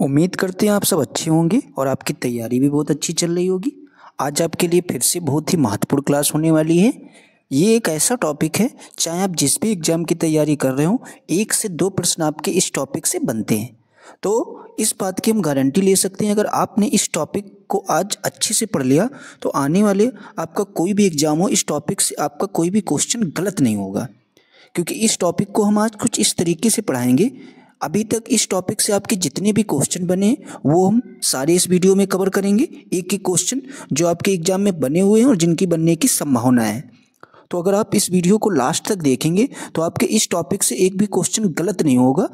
उम्मीद करते हैं आप सब अच्छे होंगे और आपकी तैयारी भी बहुत अच्छी चल रही होगी। आज आपके लिए फिर से बहुत ही महत्वपूर्ण क्लास होने वाली है। ये एक ऐसा टॉपिक है, चाहे आप जिस भी एग्ज़ाम की तैयारी कर रहे हो, 1 से 2 प्रश्न आपके इस टॉपिक से बनते हैं। तो इस बात की हम गारंटी ले सकते हैं, अगर आपने इस टॉपिक को आज अच्छे से पढ़ लिया तो आने वाले आपका कोई भी एग्ज़ाम हो, इस टॉपिक से आपका कोई भी क्वेश्चन गलत नहीं होगा। क्योंकि इस टॉपिक को हम आज कुछ इस तरीके से पढ़ाएंगे, अभी तक इस टॉपिक से आपके जितने भी क्वेश्चन बने वो हम सारे इस वीडियो में कवर करेंगे। एक एक क्वेश्चन जो आपके एग्जाम में बने हुए हैं और जिनकी बनने की संभावना है। तो अगर आप इस वीडियो को लास्ट तक देखेंगे तो आपके इस टॉपिक से एक भी क्वेश्चन गलत नहीं होगा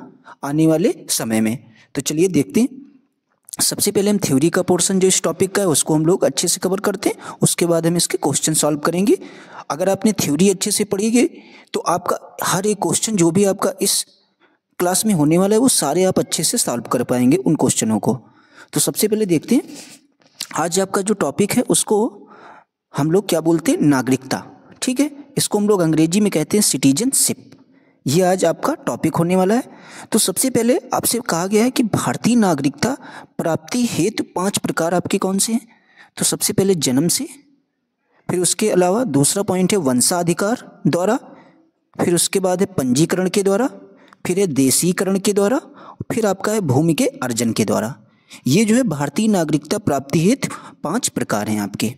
आने वाले समय में। तो चलिए देखते हैं। सबसे पहले हम थ्योरी का पोर्शन जो इस टॉपिक का है उसको हम लोग अच्छे से कवर करते हैं, उसके बाद हम इसके क्वेश्चन सॉल्व करेंगे। अगर आपने थ्योरी अच्छे से पढ़ी गई तो आपका हर एक क्वेश्चन जो भी आपका इस क्लास में होने वाला है वो सारे आप अच्छे से सॉल्व कर पाएंगे उन क्वेश्चनों को। तो सबसे पहले देखते हैं, आज आपका जो टॉपिक है उसको हम लोग क्या बोलते हैं, नागरिकता। ठीक है, इसको हम लोग अंग्रेजी में कहते हैं सिटीजनशिप। ये आज आपका टॉपिक होने वाला है। तो सबसे पहले आपसे कहा गया है कि भारतीय नागरिकता प्राप्ति हेतु 5 प्रकार आपके कौन से हैं। तो सबसे पहले जन्म से, फिर उसके अलावा दूसरा पॉइंट है वंशाधिकार द्वारा, फिर उसके बाद है पंजीकरण के द्वारा, फिर है देशीकरण के द्वारा, फिर आपका है भूमि के अर्जन के द्वारा। ये जो है भारतीय नागरिकता प्राप्ति हेतु 5 प्रकार हैं आपके।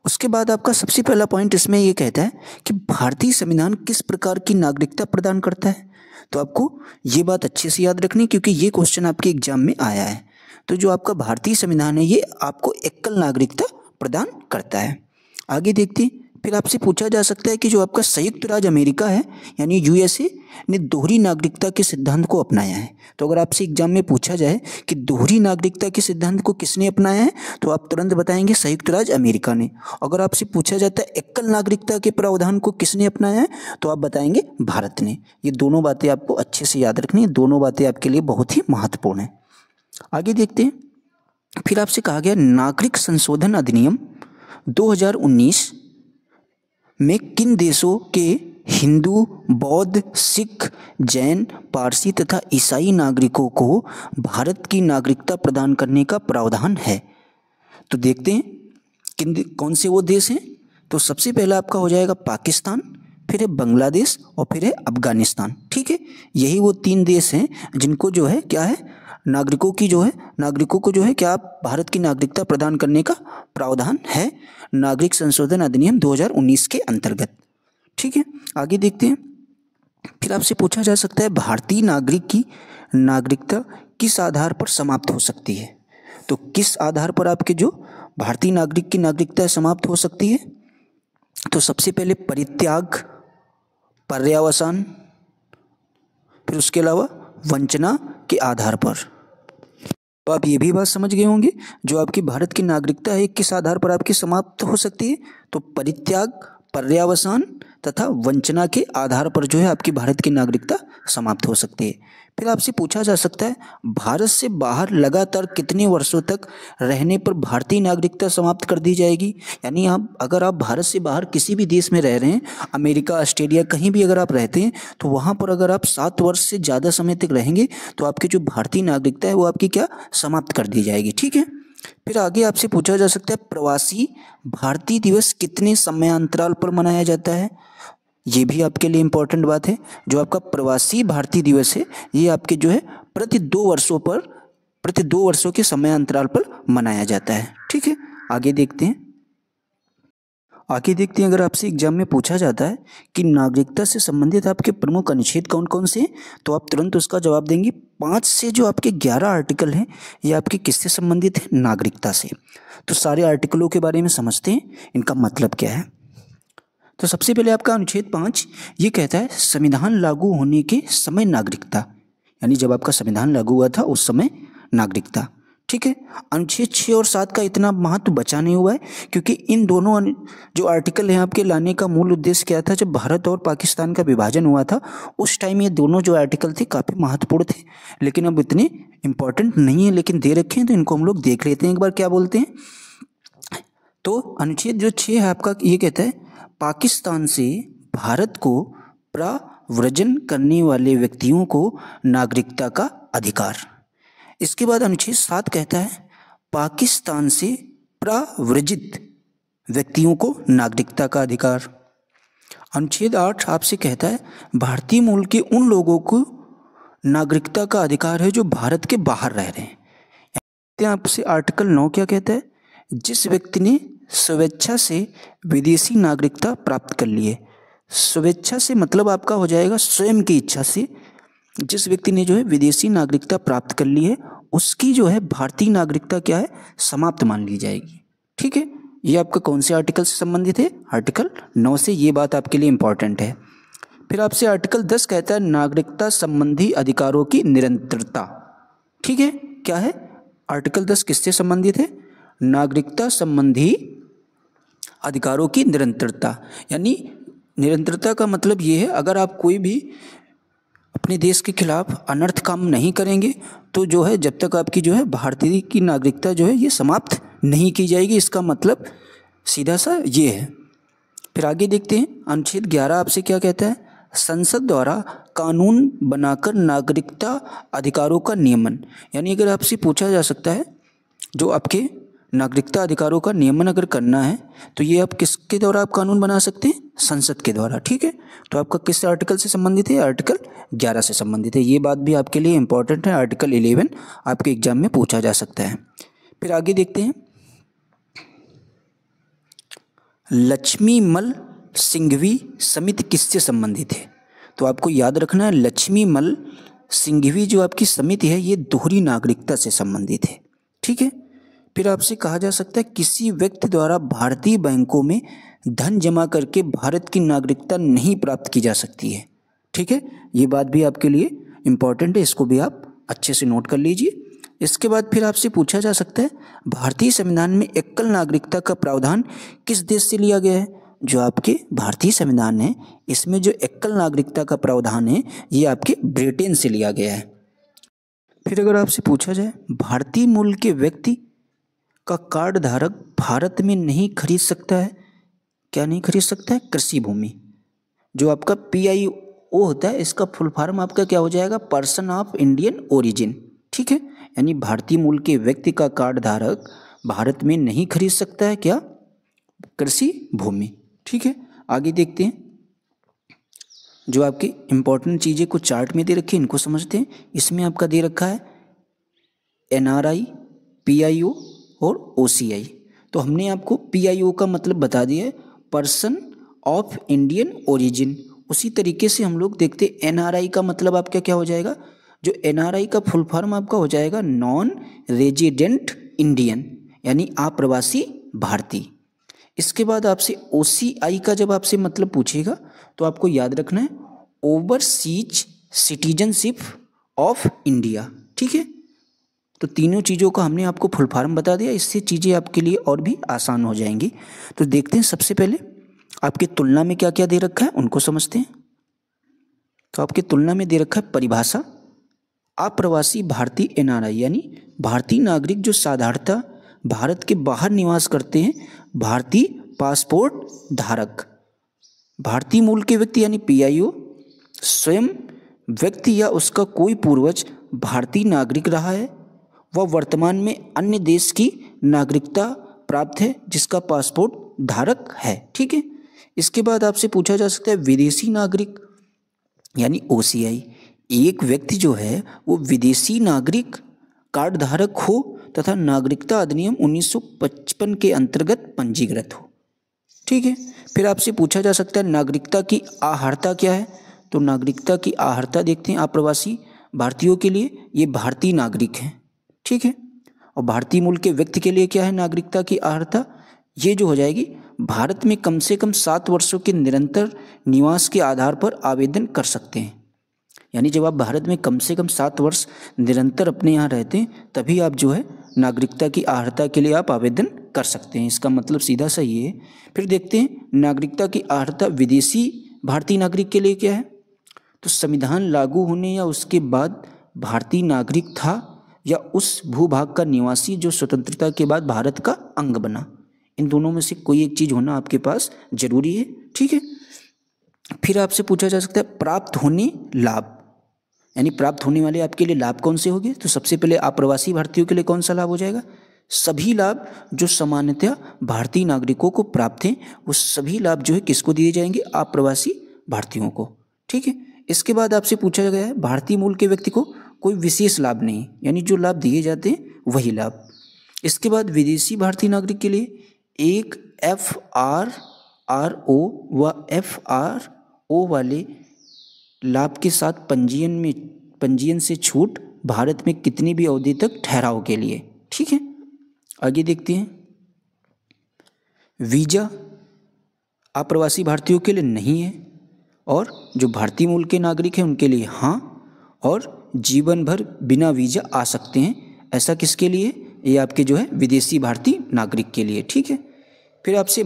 उसके बाद आपका सबसे पहला पॉइंट इसमें ये कहता है कि भारतीय संविधान किस प्रकार की नागरिकता प्रदान करता है। तो आपको ये बात अच्छे से याद रखनी, क्योंकि ये क्वेश्चन आपके एग्जाम में आया है। तो जो आपका भारतीय संविधान है ये आपको एकल नागरिकता प्रदान करता है। आगे देखते हैं, फिर आपसे पूछा जा सकता है कि जो आपका संयुक्त राज्य अमेरिका है यानी यूएसए ने दोहरी नागरिकता के सिद्धांत को अपनाया है। तो अगर आपसे एग्जाम में पूछा जाए कि दोहरी नागरिकता के सिद्धांत को किसने अपनाया है तो आप तुरंत बताएंगे संयुक्त राज्य अमेरिका ने। अगर आपसे पूछा जाता है एकल नागरिकता के प्रावधान को किसने अपनाया है तो आप बताएंगे भारत ने। ये दोनों बातें आपको अच्छे से याद रखनी है, दोनों बातें आपके लिए बहुत ही महत्वपूर्ण है। आगे देखते हैं, फिर आपसे कहा गया नागरिक संशोधन अधिनियम 2019 में किन देशों के हिंदू, बौद्ध, सिख, जैन, पारसी तथा ईसाई नागरिकों को भारत की नागरिकता प्रदान करने का प्रावधान है। तो देखते हैं कौन से वो देश हैं। तो सबसे पहला आपका हो जाएगा पाकिस्तान, फिर है बांग्लादेश और फिर है अफगानिस्तान। ठीक है, यही वो 3 देश हैं जिनको जो है क्या है, नागरिकों को जो है क्या भारत की नागरिकता प्रदान करने का प्रावधान है नागरिक संशोधन अधिनियम 2019 के अंतर्गत। ठीक है, आगे देखते हैं। फिर आपसे पूछा जा सकता है भारतीय नागरिक की नागरिकता किस आधार पर समाप्त हो सकती है। तो किस आधार पर आपके जो भारतीय नागरिक की नागरिकता समाप्त हो सकती है। तो सबसे पहले परित्याग, पर्यावसान, फिर उसके अलावा वंचना के आधार पर। तो आप ये भी बात समझ गए होंगे, जो आपकी भारत की नागरिकता है किस आधार पर आपकी समाप्त हो सकती है। तो परित्याग, पर्यावसान तथा वंचना के आधार पर जो है आपकी भारत की नागरिकता समाप्त हो सकती है। फिर आपसे पूछा जा सकता है भारत से बाहर लगातार कितने वर्षों तक रहने पर भारतीय नागरिकता समाप्त कर दी जाएगी। यानी अगर आप भारत से बाहर किसी भी देश में रह रहे हैं, अमेरिका, ऑस्ट्रेलिया, कहीं भी अगर आप रहते हैं, तो वहाँ पर अगर आप 7 वर्ष से ज़्यादा समय तक रहेंगे तो आपकी जो भारतीय नागरिकता है वो आपकी क्या समाप्त कर दी जाएगी। ठीक है, फिर आगे आपसे पूछा जा सकता है प्रवासी भारतीय दिवस कितने समयांतराल पर मनाया जाता है। ये भी आपके लिए इम्पोर्टेंट बात है। जो आपका प्रवासी भारतीय दिवस है ये आपके जो है प्रति 2 वर्षों के समयांतराल पर मनाया जाता है। ठीक है, आगे देखते हैं। अगर आपसे एग्जाम में पूछा जाता है कि नागरिकता से संबंधित आपके प्रमुख अनुच्छेद कौन कौन से हैं तो आप तुरंत उसका जवाब देंगे। 5 से जो आपके 11 आर्टिकल हैं ये आपके किससे संबंधित है, नागरिकता से। तो सारे आर्टिकलों के बारे में समझते हैं, इनका मतलब क्या है। तो सबसे पहले आपका अनुच्छेद 5 ये कहता है संविधान लागू होने के समय नागरिकता, यानी जब आपका संविधान लागू हुआ था उस समय नागरिकता। ठीक है, अनुच्छेद 6 और 7 का इतना महत्व बचा नहीं हुआ है, क्योंकि इन दोनों जो आर्टिकल हैं आपके लाने का मूल उद्देश्य क्या था, जब भारत और पाकिस्तान का विभाजन हुआ था उस टाइम ये दोनों जो आर्टिकल थे काफ़ी महत्वपूर्ण थे, लेकिन अब इतने इम्पोर्टेंट नहीं है, लेकिन दे रखे हैं तो इनको हम लोग देख लेते हैं एक बार क्या बोलते हैं। तो अनुच्छेद जो 6 है आपका ये कहता है पाकिस्तान से भारत को प्रव्रजन करने वाले व्यक्तियों को नागरिकता का अधिकार। इसके बाद अनुच्छेद 7 कहता है पाकिस्तान से प्रव्रजित व्यक्तियों को नागरिकता का अधिकार। अनुच्छेद 8 आपसे कहता है भारतीय मूल के उन लोगों को नागरिकता का अधिकार है जो भारत के बाहर रह रहे हैं। आपसे आर्टिकल 9 क्या कहता है, जिस व्यक्ति ने स्वेच्छा से विदेशी नागरिकता प्राप्त कर ली है। स्वेच्छा से मतलब आपका हो जाएगा स्वयं की इच्छा से। जिस व्यक्ति ने जो है विदेशी नागरिकता प्राप्त कर ली है उसकी जो है भारतीय नागरिकता क्या है, समाप्त मान ली जाएगी। ठीक है, ये आपका कौन से आर्टिकल से संबंधित है, आर्टिकल 9 से। ये बात आपके लिए इंपॉर्टेंट है। फिर आपसे आर्टिकल 10 कहता है नागरिकता संबंधी अधिकारों की निरंतरता। ठीक है, क्या है आर्टिकल 10 किससे संबंधित है, नागरिकता संबंधी अधिकारों की निरंतरता। यानी निरंतरता का मतलब ये है अगर आप कोई भी अपने देश के खिलाफ अनर्थ काम नहीं करेंगे तो जो है जब तक आपकी जो है भारतीय की नागरिकता जो है ये समाप्त नहीं की जाएगी। इसका मतलब सीधा सा ये है। फिर आगे देखते हैं अनुच्छेद 11 आपसे क्या कहता है, संसद द्वारा कानून बनाकर नागरिकता अधिकारों का नियमन। यानी अगर आपसे पूछा जा सकता है जो आपके नागरिकता अधिकारों का नियमन अगर करना है तो ये आप किसके द्वारा आप कानून बना सकते हैं, संसद के द्वारा। ठीक है, तो आपका किस आर्टिकल से संबंधित है, आर्टिकल 11 से संबंधित है। ये बात भी आपके लिए इंपॉर्टेंट है, आर्टिकल 11 आपके एग्जाम में पूछा जा सकता है। फिर आगे देखते हैं लक्ष्मीमल सिंघवी समिति किससे संबंधित है। तो आपको याद रखना है लक्ष्मीमल सिंघवी जो आपकी समिति है ये दोहरी नागरिकता से संबंधित है। ठीक है, फिर आपसे कहा जा सकता है किसी व्यक्ति द्वारा भारतीय बैंकों में धन जमा करके भारत की नागरिकता नहीं प्राप्त की जा सकती है। ठीक है, ये बात भी आपके लिए इम्पॉर्टेंट है, इसको भी आप अच्छे से नोट कर लीजिए। इसके बाद फिर आपसे पूछा जा सकता है भारतीय संविधान में एकल नागरिकता का प्रावधान किस देश से लिया गया है। जो आपके भारतीय संविधान है इसमें जो एकल नागरिकता का प्रावधान है ये आपके ब्रिटेन से लिया गया है। फिर अगर आपसे पूछा जाए भारतीय मूल के व्यक्ति का कार्ड धारक भारत में नहीं खरीद सकता है, क्या नहीं खरीद सकता है, कृषि भूमि। जो आपका PIO होता है इसका फुल फॉर्म आपका क्या हो जाएगा, पर्सन ऑफ इंडियन ओरिजिन। ठीक है, यानी भारतीय मूल के व्यक्ति का कार्ड धारक भारत में नहीं खरीद सकता है क्या, कृषि भूमि। ठीक है, आगे देखते हैं जो आपकी इंपॉर्टेंट चीज़ें कुछ चार्ट में दे रखी है इनको समझते हैं। इसमें आपका दे रखा है NRI, PIO और OCI। तो हमने आपको PIO का मतलब बता दिया है, पर्सन ऑफ इंडियन ओरिजिन। उसी तरीके से हम लोग देखते NRI का मतलब आपका क्या हो जाएगा, जो NRI का फुल फॉर्म आपका हो जाएगा नॉन रेजिडेंट इंडियन, यानी अप्रवासी भारतीय। इसके बाद आपसे OCI का जब आपसे मतलब पूछेगा तो आपको याद रखना है ओवरसीज सिटीजनशिप ऑफ इंडिया। ठीक है, तो तीनों चीज़ों का हमने आपको फुल फॉर्म बता दिया, इससे चीज़ें आपके लिए और भी आसान हो जाएंगी। तो देखते हैं सबसे पहले आपकी तुलना में क्या क्या दे रखा है उनको समझते हैं। तो आपकी तुलना में दे रखा है परिभाषा, अप्रवासी भारतीय NRI यानी भारतीय नागरिक जो साधारणतः भारत के बाहर निवास करते हैं, भारतीय पासपोर्ट धारक। भारतीय मूल के व्यक्ति यानी PIO, स्वयं व्यक्ति या उसका कोई पूर्वज भारतीय नागरिक रहा है, वह वर्तमान में अन्य देश की नागरिकता प्राप्त है जिसका पासपोर्ट धारक है। ठीक है, इसके बाद आपसे पूछा जा सकता है विदेशी नागरिक यानी OCI। एक व्यक्ति जो है वो विदेशी नागरिक कार्ड धारक हो तथा नागरिकता अधिनियम 1955 के अंतर्गत पंजीकृत हो। ठीक है, फिर आपसे पूछा जा सकता है नागरिकता की अर्हता क्या है। तो नागरिकता की अर्हता देखते हैं अप्रवासी भारतीयों के लिए ये भारतीय नागरिक हैं। ठीक है, और भारतीय मूल के व्यक्ति के लिए क्या है नागरिकता की अर्हता, ये जो हो जाएगी भारत में कम से कम 7 वर्षों के निरंतर निवास के आधार पर आवेदन कर सकते हैं। यानी जब आप भारत में कम से कम 7 वर्ष निरंतर अपने यहाँ रहते हैं तभी आप जो है नागरिकता की अर्हता के लिए आप आवेदन कर सकते हैं। इसका मतलब सीधा सा ये है। फिर देखते हैं नागरिकता की अर्हता विदेशी भारतीय नागरिक के लिए क्या है। तो संविधान लागू होने या उसके बाद भारतीय नागरिक था या उस भूभाग का निवासी जो स्वतंत्रता के बाद भारत का अंग बना, इन दोनों में से कोई एक चीज़ होना आपके पास जरूरी है। ठीक है, फिर आपसे पूछा जा सकता है प्राप्त होने लाभ। यानी प्राप्त होने वाले आपके लिए लाभ कौन से होंगे? तो सबसे पहले अप्रवासी भारतीयों के लिए कौन सा लाभ हो जाएगा? सभी लाभ जो सामान्यतः भारतीय नागरिकों को प्राप्त हैं वो सभी लाभ जो है किसको दिए जाएंगे? अप्रवासी भारतीयों को। ठीक है। इसके बाद आपसे पूछा गया है भारतीय मूल के व्यक्ति को कोई विशेष लाभ नहीं, यानी जो लाभ दिए जाते हैं वही लाभ। इसके बाद विदेशी भारतीय नागरिक के लिए एक FRRO व FRO वाले लाभ के साथ पंजीयन से छूट भारत में कितनी भी अवधि तक ठहराव के लिए। ठीक है। आगे देखते हैं। वीजा अप्रवासी भारतीयों के लिए नहीं है और जो भारतीय मूल के नागरिक हैं उनके लिए हाँ, और जीवन भर बिना वीजा आ सकते हैं। ऐसा किसके लिए? ये आपके जो है विदेशी भारतीय नागरिक के लिए। ठीक है। फिर आपसे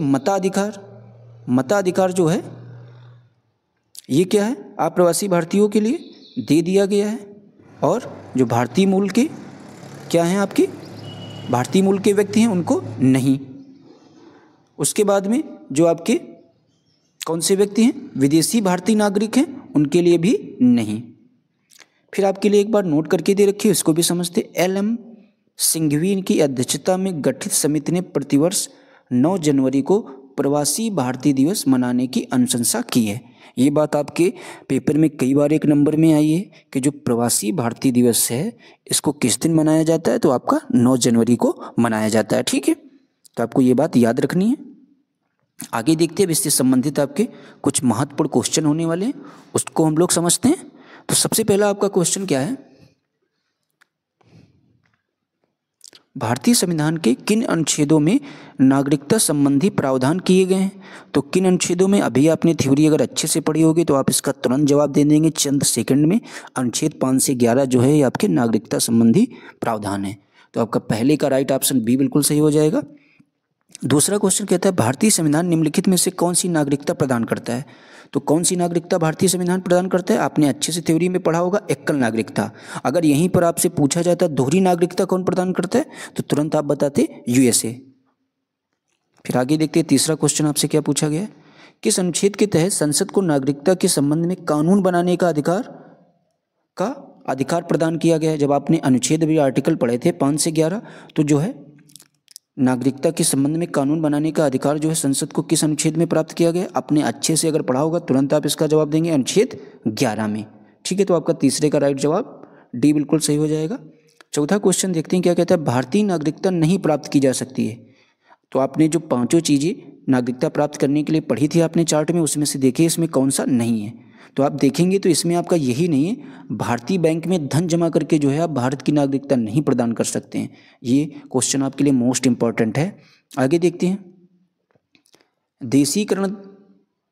मताधिकार जो है ये क्या है? अप्रवासी भारतीयों के लिए दे दिया गया है और जो भारतीय मूल के क्या हैं आपके भारतीय मूल के व्यक्ति हैं उनको नहीं। उसके बाद में जो आपके कौन से व्यक्ति हैं? विदेशी भारतीय नागरिक हैं, उनके लिए भी नहीं। फिर आपके लिए एक बार नोट करके दे रखी है, इसको भी समझते। LM सिंघवी की अध्यक्षता में गठित समिति ने प्रतिवर्ष 9 जनवरी को प्रवासी भारतीय दिवस मनाने की अनुशंसा की है। ये बात आपके पेपर में कई बार एक नंबर में आई है कि जो प्रवासी भारतीय दिवस है इसको किस दिन मनाया जाता है? तो आपका 9 जनवरी को मनाया जाता है। ठीक है। तो आपको ये बात याद रखनी है। आगे देखते हैं, इससे संबंधित आपके कुछ महत्वपूर्ण क्वेश्चन होने वाले हैं, उसको हम लोग समझते हैं। तो सबसे पहला आपका क्वेश्चन क्या है? भारतीय संविधान के किन अनुच्छेदों में नागरिकता संबंधी प्रावधान किए गए हैं? तो किन अनुच्छेदों में? अभी आपने थ्योरी अगर अच्छे से पढ़ी होगी तो आप इसका तुरंत जवाब दे देंगे चंद सेकंड में। अनुच्छेद 5 से 11 जो है ये आपके नागरिकता संबंधी प्रावधान है। तो आपका पहले का राइट ऑप्शन बी बिल्कुल सही हो जाएगा। दूसरा क्वेश्चन कहता है भारतीय संविधान निम्नलिखित में से कौन सी नागरिकता प्रदान करता है? तो कौन सी नागरिकता भारतीय संविधान प्रदान करता है? आपने अच्छे से थ्योरी में पढ़ा होगा, एकल नागरिकता। अगर यहीं पर आपसे पूछा जाता दोहरी नागरिकता कौन प्रदान करता है तो तुरंत आप बताते USA। फिर आगे देखते हैं, तीसरा क्वेश्चन आपसे क्या पूछा गया है? किस अनुच्छेद के तहत संसद को नागरिकता के संबंध में कानून बनाने का अधिकार प्रदान किया गया है? जब आपने अनुच्छेद भी आर्टिकल पढ़े थे 5 से 11, तो जो है नागरिकता के संबंध में कानून बनाने का अधिकार जो है संसद को किस अनुच्छेद में प्राप्त किया गया? आपने अच्छे से अगर पढ़ा होगा तुरंत आप इसका जवाब देंगे अनुच्छेद 11 में। ठीक है। तो आपका तीसरे का राइट जवाब डी बिल्कुल सही हो जाएगा। चौथा क्वेश्चन देखते हैं क्या कहता है? भारतीय नागरिकता नहीं प्राप्त की जा सकती है। तो आपने जो पांचों चीज़ें नागरिकता प्राप्त करने के लिए पढ़ी थी आपने चार्ट में, उसमें से देखिए इसमें कौन सा नहीं है। तो आप देखेंगे तो इसमें आपका यही नहीं है, भारतीय बैंक में धन जमा करके जो है आप भारत की नागरिकता नहीं प्रदान कर सकते हैं। ये क्वेश्चन आपके लिए मोस्ट इंपॉर्टेंट है। आगे देखते हैं, देशीकरण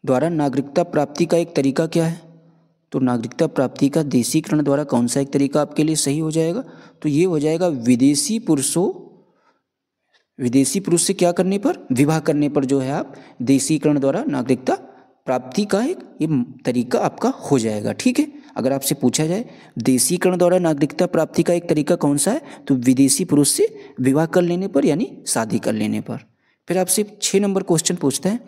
द्वारा नागरिकता प्राप्ति का एक तरीका क्या है? तो नागरिकता प्राप्ति का देशीकरण द्वारा कौन सा एक तरीका आपके लिए सही हो जाएगा? तो ये हो जाएगा विदेशी पुरुष से क्या करने पर? विवाह करने पर जो है आप देशीकरण द्वारा नागरिकता प्राप्ति का एक ये तरीका आपका हो जाएगा। ठीक है। अगर आपसे पूछा जाए देशीकरण द्वारा नागरिकता प्राप्ति का एक तरीका कौन सा है, तो विदेशी पुरुष से विवाह कर लेने पर यानी शादी कर लेने पर। फिर आपसे 6 नंबर क्वेश्चन पूछता है,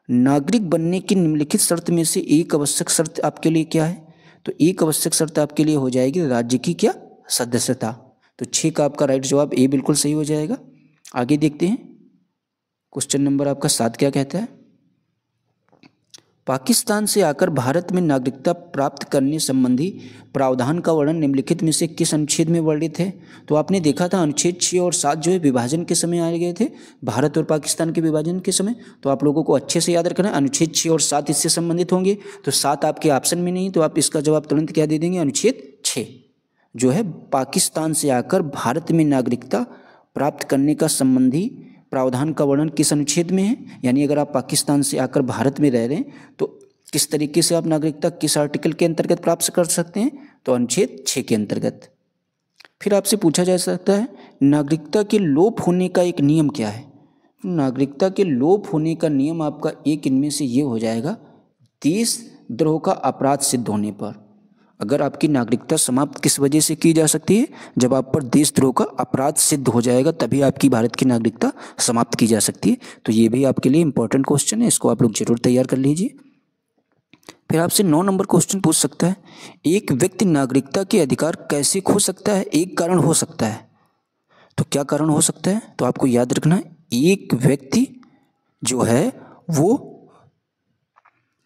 नागरिक बनने की निम्नलिखित शर्त में से एक आवश्यक शर्त आपके लिए क्या है? तो एक आवश्यक शर्त आपके लिए हो जाएगी राज्य की क्या? सदस्यता। तो 6 का आपका राइट जवाब ए बिल्कुल सही हो जाएगा। आगे देखते हैं, क्वेश्चन नंबर आपका 7 क्या कहता है? पाकिस्तान से आकर भारत में नागरिकता प्राप्त करने संबंधी प्रावधान का वर्णन निम्नलिखित में से किस अनुच्छेद में वर्णित है? तो आपने देखा था अनुच्छेद 6 और 7 जो है विभाजन के समय आए गए थे, भारत और पाकिस्तान के विभाजन के समय। तो आप लोगों को अच्छे से याद रखना है, अनुच्छेद 6 और 7 इससे संबंधित होंगे। तो 7 आपके ऑप्शन में नहीं, तो आप इसका जवाब तुरंत क्या दे देंगे? अनुच्छेद 6 जो है पाकिस्तान से आकर भारत में नागरिकता प्राप्त करने का संबंधी प्रावधान का वर्णन किस अनुच्छेद में है? यानी अगर आप पाकिस्तान से आकर भारत में रह रहे हैं तो किस तरीके से आप नागरिकता किस आर्टिकल के अंतर्गत प्राप्त कर सकते हैं? तो अनुच्छेद 6 के अंतर्गत। फिर आपसे पूछा जा सकता है नागरिकता के लोप होने का एक नियम क्या है? नागरिकता के लोप होने का नियम आपका एक इनमें से ये हो जाएगा, देशद्रोह का अपराध सिद्ध होने पर। अगर आपकी नागरिकता समाप्त किस वजह से की जा सकती है? जब आप पर देशद्रोह का अपराध सिद्ध हो जाएगा तभी आपकी भारत की नागरिकता समाप्त की जा सकती है। तो ये भी आपके लिए इंपॉर्टेंट क्वेश्चन है, इसको आप लोग जरूर तैयार कर लीजिए। फिर आपसे 9 नंबर क्वेश्चन पूछ सकता है, एक व्यक्ति नागरिकता के अधिकार कैसे खो सकता है? एक कारण हो सकता है, तो क्या कारण हो सकता है? तो आपको याद रखना है, एक व्यक्ति जो है वो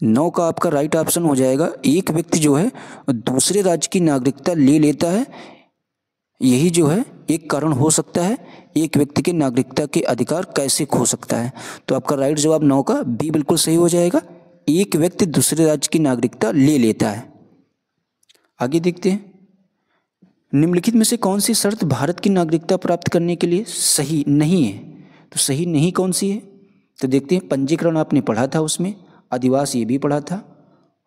9 का आपका राइट ऑप्शन हो जाएगा। एक व्यक्ति जो है दूसरे राज्य की नागरिकता ले लेता है, यही जो है एक कारण हो सकता है। एक व्यक्ति के नागरिकता के अधिकार कैसे खो सकता है? तो आपका राइट जवाब 9 का बी बिल्कुल सही हो जाएगा। एक व्यक्ति दूसरे राज्य की नागरिकता ले लेता है। आगे देखते हैं, निम्नलिखित में से कौन सी शर्त भारत की नागरिकता प्राप्त करने के लिए सही नहीं है? तो सही नहीं कौन सी है? तो देखते हैं, पंजीकरण आपने पढ़ा था, उसमें अधिवास ये भी पढ़ा था,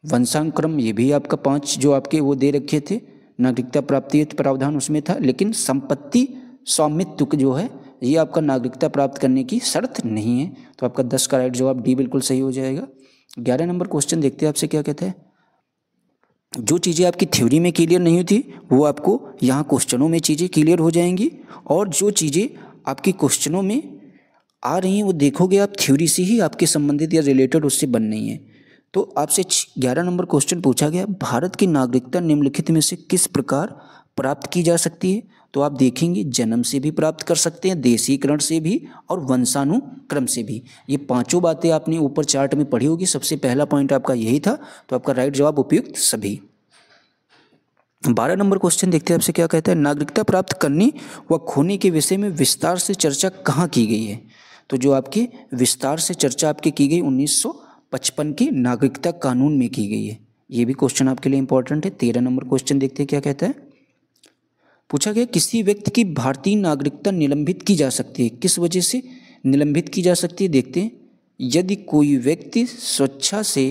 वंशानुक्रम ये भी आपका 5 जो आपके वो दे रखे थे, नागरिकता प्राप्ति प्रावधान उसमें था, लेकिन संपत्ति स्वामित्व जो है ये आपका नागरिकता प्राप्त करने की शर्त नहीं है। तो आपका 10 का राइट जवाब डी बिल्कुल सही हो जाएगा। 11 नंबर क्वेश्चन देखते हैं आपसे क्या कहता है, जो चीज़ें आपकी थ्योरी में क्लियर नहीं होती वो आपको यहाँ क्वेश्चनों में चीज़ें क्लियर हो जाएंगी, और जो चीज़ें आपकी क्वेश्चनों में आ रही हैं वो देखोगे आप थ्योरी से ही आपके संबंधित या रिलेटेड उससे बन रही हैं। तो आपसे 11 नंबर क्वेश्चन पूछा गया, भारत की नागरिकता निम्नलिखित में से किस प्रकार प्राप्त की जा सकती है? तो आप देखेंगे जन्म से भी प्राप्त कर सकते हैं, देशीकरण से भी और वंशानुक्रम से भी। ये पांचों बातें आपने ऊपर चार्ट में पढ़ी होगी, सबसे पहला पॉइंट आपका यही था। तो आपका राइट जवाब उपयुक्त सभी। 12 नंबर क्वेश्चन देखते हैं आपसे क्या कहता है, नागरिकता प्राप्त करने व खोने के विषय में विस्तार से चर्चा कहाँ की गई है? तो जो आपके विस्तार से चर्चा आपकी की गई 1955 के नागरिकता कानून में की गई है। ये भी क्वेश्चन आपके लिए इंपॉर्टेंट है। 13 नंबर क्वेश्चन देखते हैं क्या कहता है, पूछा गया किसी व्यक्ति की भारतीय नागरिकता निलंबित की जा सकती है, किस वजह से निलंबित की जा सकती है? देखते हैं, यदि कोई व्यक्ति स्वेच्छा से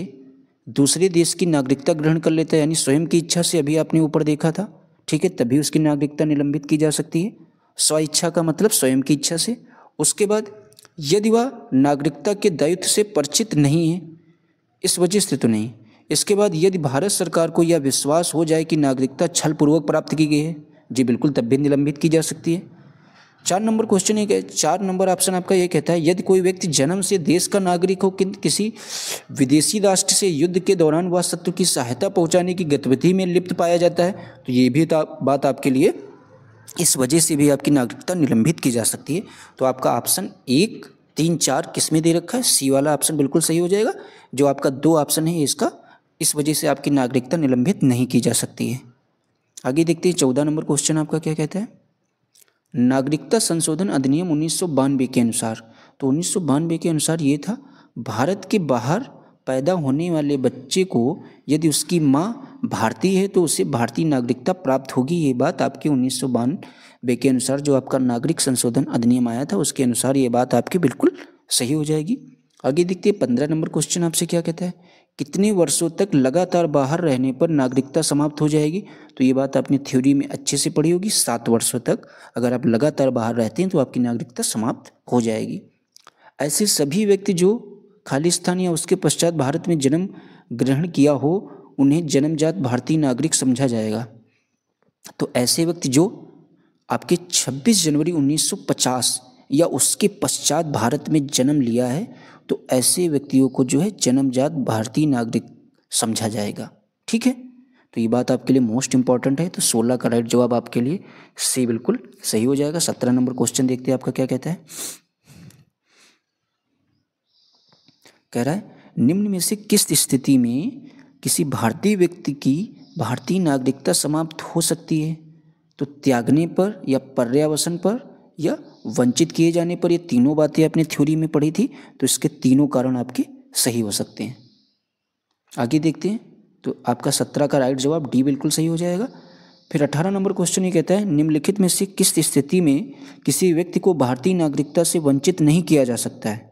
दूसरे देश की नागरिकता ग्रहण कर लेता है, यानी स्वयं की इच्छा से, अभी आपने ऊपर देखा था, ठीक है, तभी उसकी नागरिकता निलंबित की जा सकती है। स्व इच्छा का मतलब स्वयं की इच्छा से। उसके बाद यदि वह नागरिकता के दायित्व से परिचित नहीं है, इस वजह से तो नहीं। इसके बाद यदि भारत सरकार को यह विश्वास हो जाए कि नागरिकता छलपूर्वक प्राप्त की गई है, जी बिल्कुल, तब भी निलंबित की जा सकती है। 4 नंबर क्वेश्चन ये 4 नंबर ऑप्शन आपका ये कहता है, यदि कोई व्यक्ति जन्म से देश का नागरिक हो किंतु किसी विदेशी राष्ट्र से युद्ध के दौरान वह शत्रु की सहायता पहुंचाने की गतिविधि में लिप्त पाया जाता है, तो ये भी बात आपके लिए, इस वजह से भी आपकी नागरिकता निलंबित की जा सकती है। तो आपका ऑप्शन 1, 3, 4 किस में दे रखा है? सी वाला ऑप्शन बिल्कुल सही हो जाएगा। जो आपका 2 ऑप्शन है इसका, इस वजह से आपकी नागरिकता निलंबित नहीं की जा सकती है। आगे देखते हैं 14 नंबर क्वेश्चन आपका क्या कहता है, नागरिकता संशोधन अधिनियम 1992 के अनुसार, तो 1992 के अनुसार ये था, भारत के बाहर पैदा होने वाले बच्चे को यदि उसकी माँ भारतीय है तो उसे भारतीय नागरिकता प्राप्त होगी। ये बात आपके 1992 के अनुसार जो आपका नागरिक संशोधन अधिनियम आया था उसके अनुसार ये बात आपकी बिल्कुल सही हो जाएगी। आगे देखते हैं 15 नंबर क्वेश्चन आपसे क्या कहता है, कितने वर्षों तक लगातार बाहर रहने पर नागरिकता समाप्त हो जाएगी? तो ये बात आपने थ्योरी में अच्छे से पढ़ी होगी, 7 वर्षों तक अगर आप लगातार बाहर रहते हैं तो आपकी नागरिकता समाप्त हो जाएगी। ऐसे सभी व्यक्ति जो खालिस्तान या उसके पश्चात भारत में जन्म ग्रहण किया हो उन्हें जन्मजात भारतीय नागरिक समझा जाएगा। तो ऐसे व्यक्ति जो आपके 26 जनवरी 1950 या उसके पश्चात भारत में जन्म लिया है तो ऐसे व्यक्तियों को जो है जन्मजात भारतीय नागरिक समझा जाएगा। ठीक है, तो ये बात आपके लिए मोस्ट इंपॉर्टेंट है। तो 16 का राइट जवाब आपके लिए सी बिल्कुल सही हो जाएगा। 17 नंबर क्वेश्चन देखते हैं आपका क्या कहता है, कह रहा है निम्न में से किस स्थिति में किसी भारतीय व्यक्ति की भारतीय नागरिकता समाप्त हो सकती है? तो त्यागने पर या पर्यावसन पर या वंचित किए जाने पर। ये तीनों बातें आपने थ्योरी में पढ़ी थी, तो इसके तीनों कारण आपके सही हो सकते हैं। आगे देखते हैं, तो आपका 17 का राइट जवाब डी बिल्कुल सही हो जाएगा। फिर 18 नंबर क्वेश्चन ये कहता है निम्नलिखित में से किस स्थिति में किसी व्यक्ति को भारतीय नागरिकता से वंचित नहीं किया जा सकता है?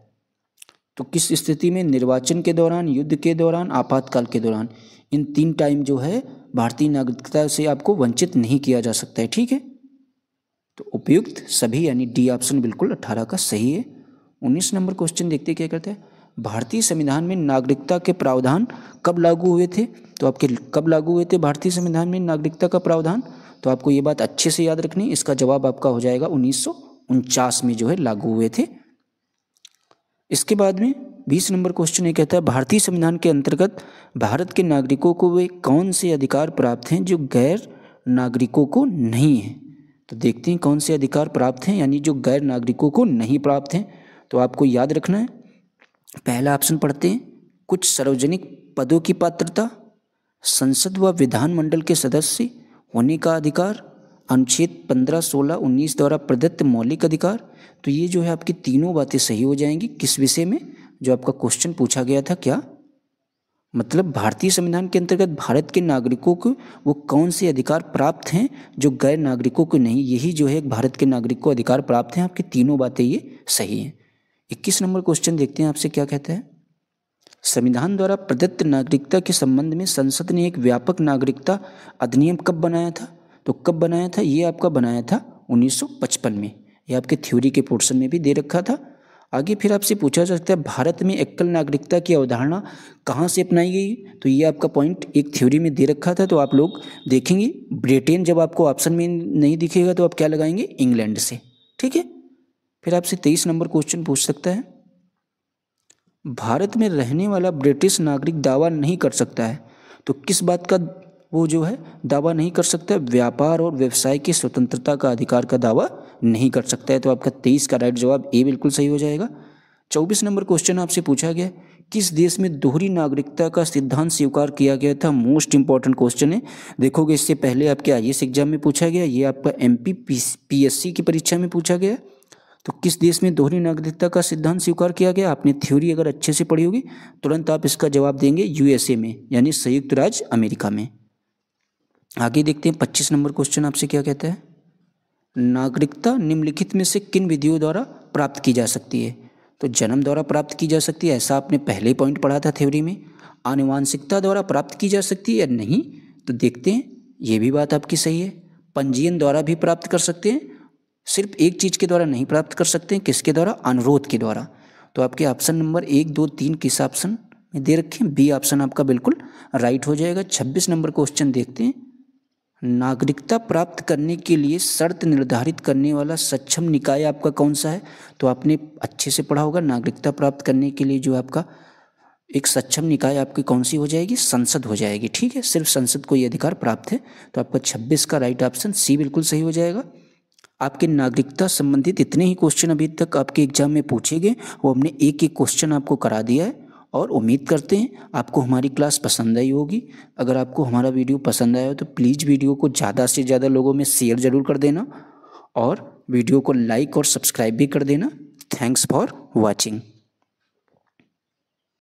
तो किस स्थिति में? निर्वाचन के दौरान, युद्ध के दौरान, आपातकाल के दौरान। इन 3 टाइम जो है भारतीय नागरिकता से आपको वंचित नहीं किया जा सकता है। ठीक है, तो उपयुक्त सभी यानी डी ऑप्शन बिल्कुल 18 का सही है। 19 नंबर क्वेश्चन देखते क्या करते हैं, भारतीय संविधान में नागरिकता के प्रावधान कब लागू हुए थे? तो आपके कब लागू हुए थे भारतीय संविधान में नागरिकता का प्रावधान? तो आपको ये बात अच्छे से याद रखनी, इसका जवाब आपका हो जाएगा 1949 में जो है लागू हुए थे। इसके बाद में 20 नंबर क्वेश्चन ये कहता है भारतीय संविधान के अंतर्गत भारत के नागरिकों को वे कौन से अधिकार प्राप्त हैं जो गैर नागरिकों को नहीं हैं। तो देखते हैं कौन से अधिकार प्राप्त हैं, यानी जो गैर नागरिकों को नहीं प्राप्त हैं। तो आपको याद रखना है, पहला ऑप्शन पढ़ते हैं, कुछ सार्वजनिक पदों की पात्रता, संसद व विधानमंडल के सदस्य होने का अधिकार, अनुच्छेद 15, 16, 19 द्वारा प्रदत्त मौलिक अधिकार। तो ये जो है आपकी तीनों बातें सही हो जाएंगी। किस विषय में? जो आपका क्वेश्चन पूछा गया था, क्या मतलब भारतीय संविधान के अंतर्गत भारत के नागरिकों को वो कौन से अधिकार प्राप्त हैं जो गैर नागरिकों को नहीं, यही जो है भारत के नागरिक को अधिकार प्राप्त हैं। आपकी तीनों बातें ये सही हैं। 21 नंबर क्वेश्चन देखते हैं आपसे क्या कहता है। संविधान द्वारा प्रदत्त नागरिकता के संबंध में संसद ने एक व्यापक नागरिकता अधिनियम कब बनाया था? तो कब बनाया था? ये आपका बनाया था 1955 में। ये आपके थ्योरी के पोर्शन में भी दे रखा था। आगे फिर आपसे पूछा जा सकता है भारत में एकल नागरिकता की अवधारणा कहाँ से अपनाई गई? तो ये आपका पॉइंट एक थ्योरी में दे रखा था। तो आप लोग देखेंगे ब्रिटेन, जब आपको ऑप्शन में नहीं दिखेगा तो आप क्या लगाएंगे? इंग्लैंड से। ठीक है। फिर आपसे 23 नंबर क्वेश्चन पूछ सकता है, भारत में रहने वाला ब्रिटिश नागरिक दावा नहीं कर सकता है। तो किस बात का वो जो है दावा नहीं कर सकता है? व्यापार और व्यवसाय की स्वतंत्रता का अधिकार का दावा नहीं कर सकता है। तो आपका 23 का राइट जवाब ए बिल्कुल सही हो जाएगा। 24 नंबर क्वेश्चन आपसे पूछा गया, किस देश में दोहरी नागरिकता का सिद्धांत स्वीकार किया गया था? मोस्ट इंपॉर्टेंट क्वेश्चन है। देखोगे इससे पहले आपके आईएएस एग्जाम में पूछा गया, ये आपका एमपीपीएससी की परीक्षा में पूछा गया। तो किस देश में दोहरी नागरिकता का सिद्धांत स्वीकार किया गया? आपने थ्योरी अगर अच्छे से पढ़ी होगी तुरंत आप इसका जवाब देंगे यूएसए में, यानी संयुक्त राज्य अमेरिका में। आगे देखते हैं 25 नंबर क्वेश्चन आपसे क्या कहता है, नागरिकता निम्नलिखित में से किन विधियों द्वारा प्राप्त की जा सकती है? तो जन्म द्वारा प्राप्त की जा सकती है, ऐसा आपने पहले पॉइंट पढ़ा था थ्योरी में। आनुवांशिकता द्वारा प्राप्त की जा सकती है या नहीं? तो देखते हैं, ये भी बात आपकी सही है। पंजीयन द्वारा भी प्राप्त कर सकते हैं, सिर्फ एक चीज़ के द्वारा नहीं प्राप्त कर सकते हैं, किसके द्वारा? अनुरोध के द्वारा। तो आपके ऑप्शन नंबर 1, 2, 3 किस ऑप्शन में दे रखे हैं? बी ऑप्शन आपका बिल्कुल राइट हो जाएगा। 26 नंबर क्वेश्चन देखते हैं, नागरिकता प्राप्त करने के लिए शर्त निर्धारित करने वाला सक्षम निकाय आपका कौन सा है? तो आपने अच्छे से पढ़ा होगा, नागरिकता प्राप्त करने के लिए जो आपका एक सक्षम निकाय आपकी कौन सी हो जाएगी? संसद हो जाएगी। ठीक है, सिर्फ संसद को ये अधिकार प्राप्त है। तो आपका 26 का राइट ऑप्शन सी बिल्कुल सही हो जाएगा। आपके नागरिकता संबंधित इतने ही क्वेश्चन अभी तक आपके एग्जाम में पूछे गए, वो हमने एक एक क्वेश्चन आपको करा दिया है और उम्मीद करते हैं आपको हमारी क्लास पसंद आई होगी। अगर आपको हमारा वीडियो पसंद आया हो तो प्लीज़ वीडियो को ज़्यादा से ज़्यादा लोगों में शेयर ज़रूर कर देना और वीडियो को लाइक और सब्सक्राइब भी कर देना। Thanks for watching.